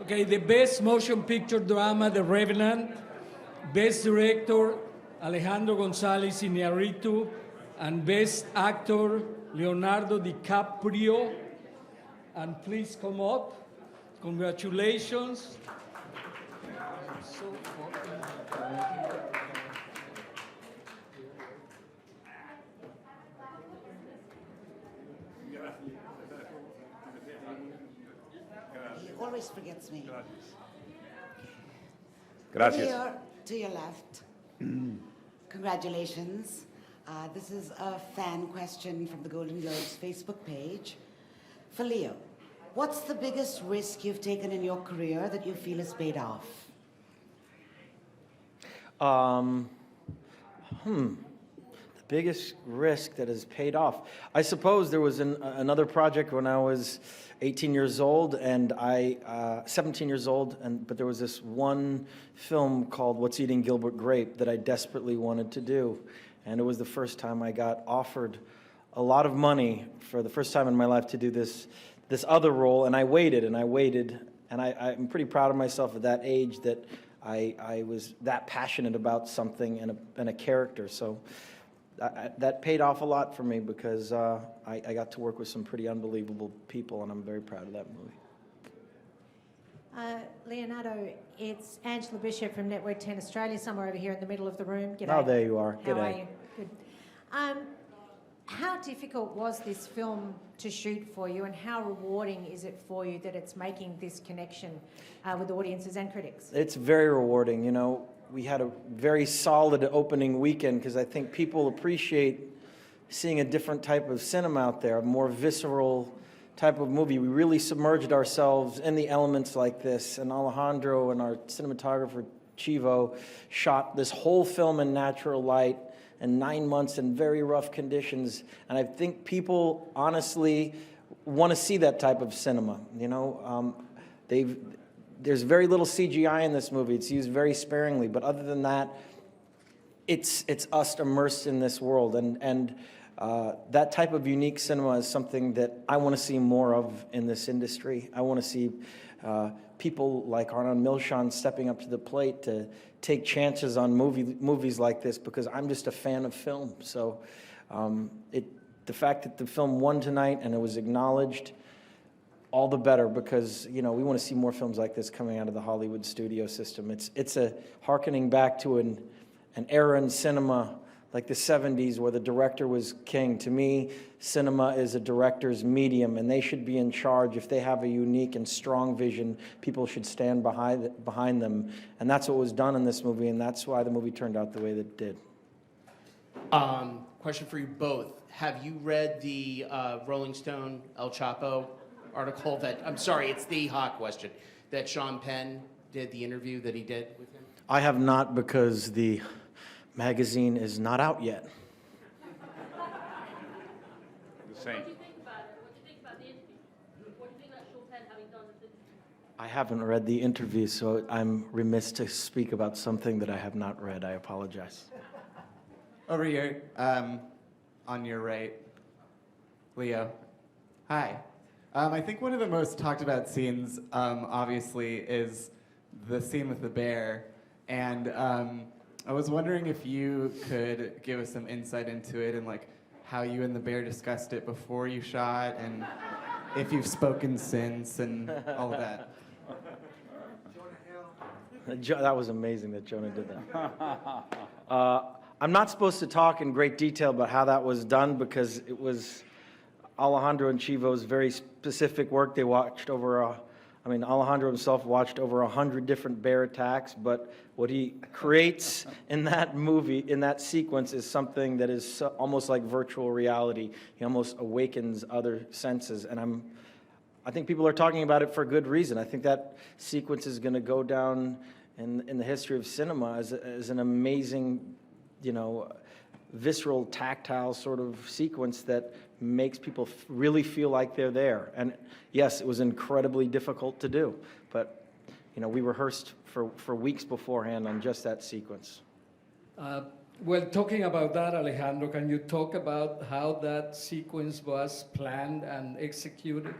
Okay, the Best Motion Picture Drama, The Revenant. Best Director, Alejandro González Iñárritu. And Best Actor, Leonardo DiCaprio. And please come up. Congratulations. He always forgets me. Gracias. Here to your left. Congratulations. This is a fan question from the Golden Globes Facebook page. For Leo, what's the biggest risk you've taken in your career that you feel has paid off? The biggest risk that has paid off. I suppose there was another project when I was 18 years old and 17 years old, but there was this one film called What's Eating Gilbert Grape that I desperately wanted to do. And it was the first time I got offered a lot of money for the first time in my life to do this other role, and I waited, and I'm pretty proud of myself at that age that I was that passionate about something and a character. So that paid off a lot for me because I got to work with some pretty unbelievable people, and I'm very proud of that movie. Leonardo, it's Angela Bishop from Network 10 Australia, somewhere over here in the middle of the room. G'day. Oh, there you are. How G'day. are you? Good. How difficult was this film to shoot for you, and how rewarding is it for you that it's making this connection with audiences and critics? It's very rewarding. You know, we had a very solid opening weekend because I think people appreciate seeing a different type of cinema out there, a more visceral type of movie. We really submerged ourselves in the elements like this, and Alejandro and our cinematographer Chivo shot this whole film in natural light and 9 months in very rough conditions, and I think people honestly want to see that type of cinema. You know, there's very little CGI in this movie. It's used very sparingly, but other than that, it's us immersed in this world, and that type of unique cinema is something that I want to see more of in this industry. I want to see people like Arnon Milchan stepping up to the plate to take chances on movies like this, because I'm just a fan of film. So the fact that the film won tonight and it was acknowledged, all the better, because we want to see more films like this coming out of the Hollywood studio system. It's a hearkening back to an era in cinema like the 70s where the director was king. To me, cinema is a director's medium, and they should be in charge. If they have a unique and strong vision, people should stand behind them. And that's what was done in this movie, and that's why the movie turned out the way that it did. Question for you both. Have you read the Rolling Stone El Chapo article I'm sorry, it's the hot question, that Sean Penn did, the interview that he did with him? I have not, because the magazine is not out yet. The same. What do you think about it? What do you think about the interview? What do you think about Sean Penn having done this interview? I haven't read the interview, so I'm remiss to speak about something that I have not read. I apologize. Over here, on your right, Leo. Hi. I think one of the most talked about scenes, obviously, is the scene with the bear. And I was wondering if you could give us some insight into it and like how you and the bear discussed it before you shot, and if you've spoken since, and all of that. That was amazing that Jonah did that. I'm not supposed to talk in great detail about how that was done, because it was Alejandro and Chivo's very specific work. They watched over Alejandro himself watched over 100 different bear attacks, but what he creates in that movie, in that sequence, is something that is almost like virtual reality. He almost awakens other senses, and I think people are talking about it for good reason. I think that sequence is going to go down in the history of cinema as an amazing, visceral, tactile sort of sequence that makes people really feel like they're there. And yes, it was incredibly difficult to do, but we rehearsed for weeks beforehand on just that sequence. Well, talking about that, Alejandro, can you talk about how that sequence was planned and executed?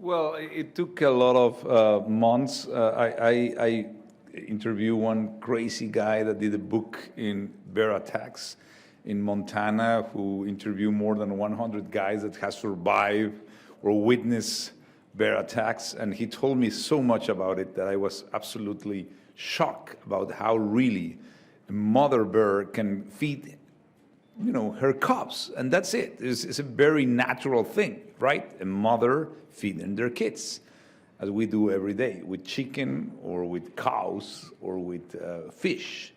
Well, it took a lot of months. I interviewed one crazy guy that did a book in bear attacks in Montana, who interviewed more than 100 guys that have survived or witnessed bear attacks. And he told me so much about it that I was absolutely shocked about how really a mother bear can feed, her cubs, and that's it. It's a very natural thing, right? A mother feeding their kids, as we do every day with chicken or with cows or with fish.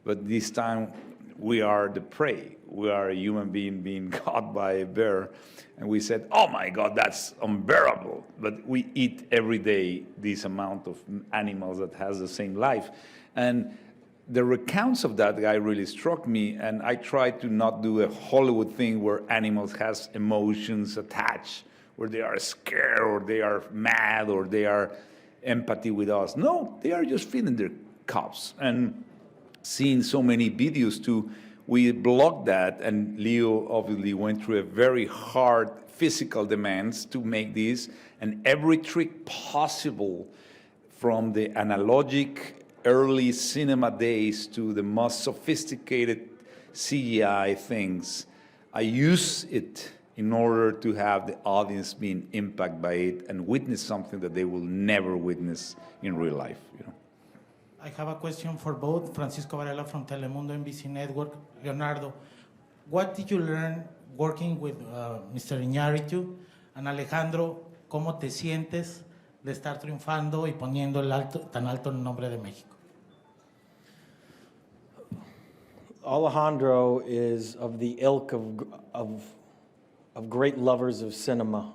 But this time, we are the prey. We are a human being caught by a bear, and we said, "Oh my God, that's unbearable!" But we eat every day this amount of animals that has the same life, and the recounts of that guy really struck me, and I tried to not do a Hollywood thing where animals has emotions attached, where they are scared or they are mad or they are empathy with us. No, they are just feeding their cubs. And seeing so many videos too, we blocked that, and Leo obviously went through a very hard physical demands to make this, and every trick possible, from the analogic early cinema days to the most sophisticated CGI things. I use it in order to have the audience being impacted by it and witness something that they will never witness in real life. I have a question for both Francisco Varela from Telemundo NBC Network. Leonardo, what did you learn working with Mr. Iñárritu? And Alejandro, ¿cómo te sientes de estar triunfando y poniendo tan alto el nombre de México? Alejandro is of the ilk of great lovers of cinema.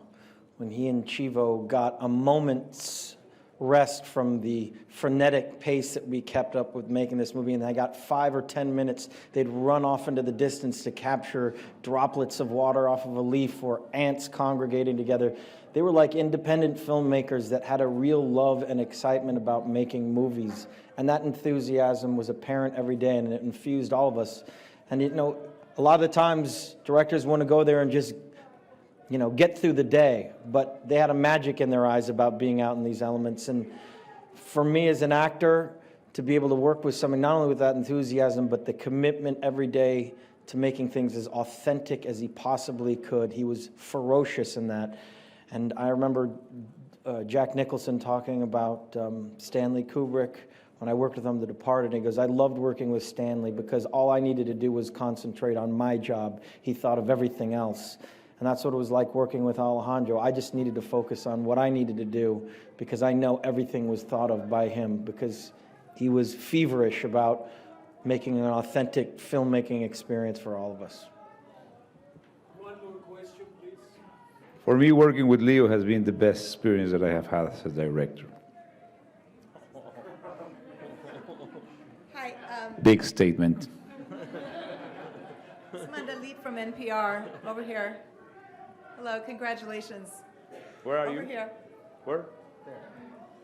When he and Chivo got a moment's rest from the frenetic pace that we kept up with making this movie, and they got 5 or 10 minutes, they'd run off into the distance to capture droplets of water off of a leaf or ants congregating together. They were like independent filmmakers that had a real love and excitement about making movies. And that enthusiasm was apparent every day, and it infused all of us. And a lot of the times directors want to go there and just, get through the day, but they had a magic in their eyes about being out in these elements. And for me as an actor, to be able to work with someone not only with that enthusiasm, but the commitment every day to making things as authentic as he possibly could. He was ferocious in that. And I remember Jack Nicholson talking about Stanley Kubrick when I worked with him, The Departed. He goes, I loved working with Stanley because all I needed to do was concentrate on my job. He thought of everything else. And that's what it was like working with Alejandro. I just needed to focus on what I needed to do because I know everything was thought of by him, because he was feverish about making an authentic filmmaking experience for all of us. One more question, please. For me, working with Leo has been the best experience that I have had as a director. Hi, Big statement. Samantha Leet from NPR, over here. Hello, congratulations. Where are Over you? here. Where?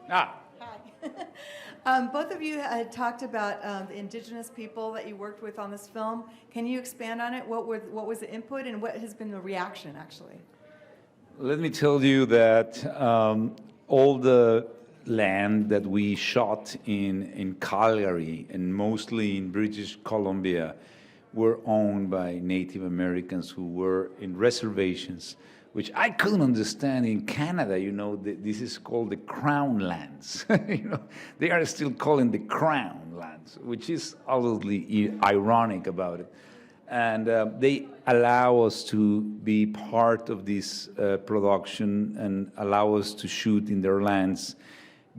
Ah. Hi. Both of you had talked about the indigenous people that you worked with on this film. Can you expand on it? What was the input and what has been the reaction, actually? Let me tell you that all the land that we shot in Calgary and mostly in British Columbia were owned by Native Americans who were in reservations, which I couldn't understand in Canada. This is called the Crown Lands. They are still calling the Crown Lands, which is absolutely ironic about it. And they allow us to be part of this production and allow us to shoot in their lands,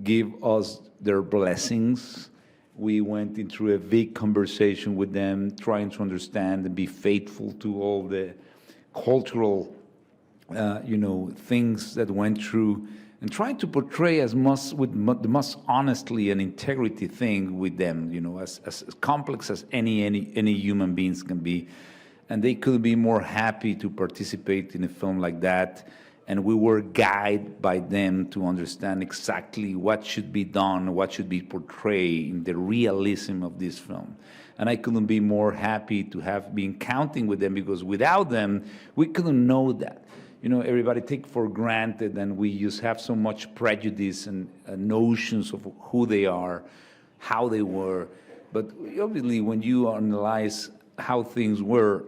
give us their blessings. We went into a big conversation with them, trying to understand and be faithful to all the cultural, things that went through, and trying to portray as much with the most honestly and integrity thing with them, as complex as any human beings can be. And they couldn't be more happy to participate in a film like that. And we were guided by them to understand exactly what should be done, what should be portrayed in the realism of this film. And I couldn't be more happy to have been counting with them, because without them, we couldn't know that. everybody take for granted, and we just have so much prejudice and notions of who they are, how they were. But obviously, when you analyze how things were,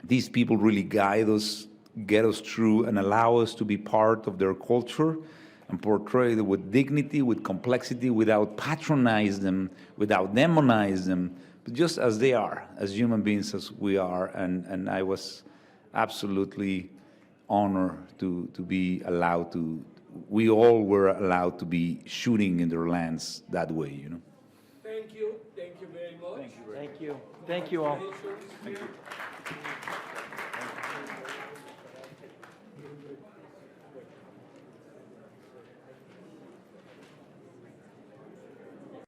these people really guide us, get us through, and allow us to be part of their culture and portray it with dignity, with complexity, without patronize them, without demonize them, but just as they are, as human beings as we are. And I was absolutely honored to be allowed to, we all were allowed to be shooting in their lands that way, Thank you. Thank you very much. Thank you. Thank you all. Congratulations.